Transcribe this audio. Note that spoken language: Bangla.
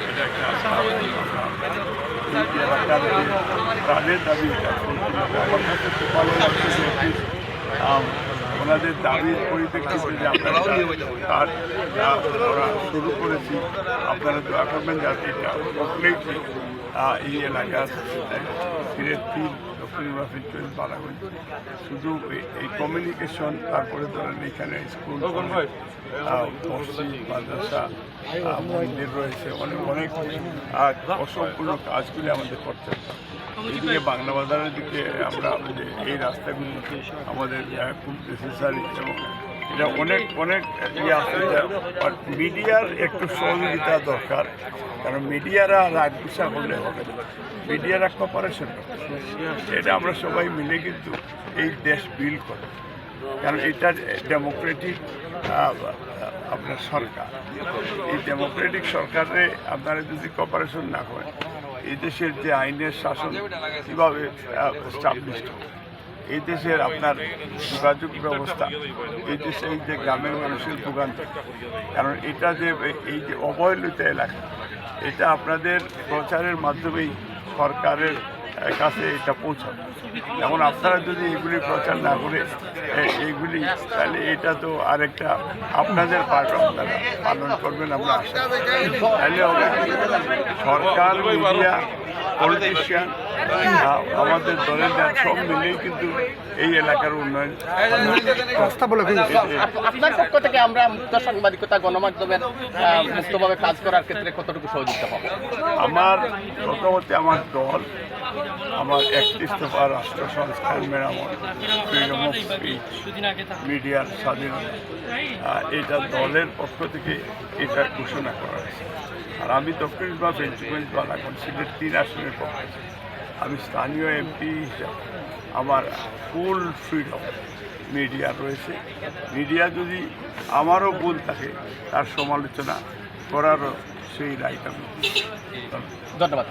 এটা একটা এলাকার প্রাণের দাবি আমার কাছে খুব ভালো লাগছে যে ওনাদের দাবির পরিপ্রেক্ষিতে যে আমরা কাজ করা শুরু করেছি, আপনারা দোয়া করবেন যাতে এটা কমপ্লিটলি এই এলাকার সিলেট 3 দক্ষিণ নির্বাচন চয়েস বালাগঞ্জ শুধু এই কমিউনিকেশন, তারপরে ধরেন এখানে স্কুল, মসজিদ, মাদ্রাসা, মন্দির রয়েছে, অনেক অসম্পূর্ণ কাজগুলি আমাদের করতে হবে। এইদিকে বাংলা বাজারের দিকে আমরা এই রাস্তাগুলি আমাদের খুব নেসেসারি এবং এটা অনেক ইয়ে আছে। মিডিয়ার একটু সহযোগিতা দরকার, কারণ মিডিয়ারা রাগ গুছা করলে হবে না, মিডিয়ারা কপারেশন করতে, এটা আমরা সবাই মিলে কিন্তু এই দেশ বিল্ড করি। কারণ এটা ডেমোক্রেটিক আপনার সরকার, এই ডেমোক্রেটিক সরকারে আপনারা যদি কপারেশন না করেন, এই দেশের যে আইনের শাসন কীভাবে স্টাবলিশড হবে, এই দেশের আপনার যোগাযোগ ব্যবস্থা, এই দেশে এই যে গ্রামের মানুষের ভোগান্তি, কারণ এটা যে এই যে অবহেলিত এলাকা, এটা আপনাদের প্রচারের মাধ্যমেই সরকারের কাছে এটা পৌঁছাবে। যেমন আপনারা যদি এগুলি প্রচার না করে এইগুলি, তাহলে এটা তো আরেকটা আপনাদের পার্ট আপনারা পালন করবেন আমরা আশা। তাহলে হবে সরকার, মিডিয়া, পলিটিশিয়ান, আমাদের দলের সব মিলেই কিন্তু এই এলাকার উন্নয়ন। আপনার পক্ষ থেকে আমরা মুক্ত সাংবাদিকতা, গণমাধ্যমের মুক্তভাবে কাজ করার ক্ষেত্রে কতটুকু সহযোগিতা পাবো? আমার প্রথমত আমার দল, আমার 31 দফা রাষ্ট্র সংস্কার মেরামত, ফ্রিডম অফ স্পিচ, মিডিয়ার স্বাধীনতা, এটা দলের পক্ষ থেকে এটা ঘোষণা করা হয়েছে। আর আমি দক্ষিণ বা বেঞ্চগঞ্জ বালাগঞ্জ সিলেট 3 আসনের পক্ষে, আমি স্থানীয় এমপি হিসাবে আমার ফুল ফ্রিডম মিডিয়া রয়েছে। মিডিয়া যদি আমারও ভুল থাকে, তার সমালোচনা করারও সেই রাইট আমি। ধন্যবাদ।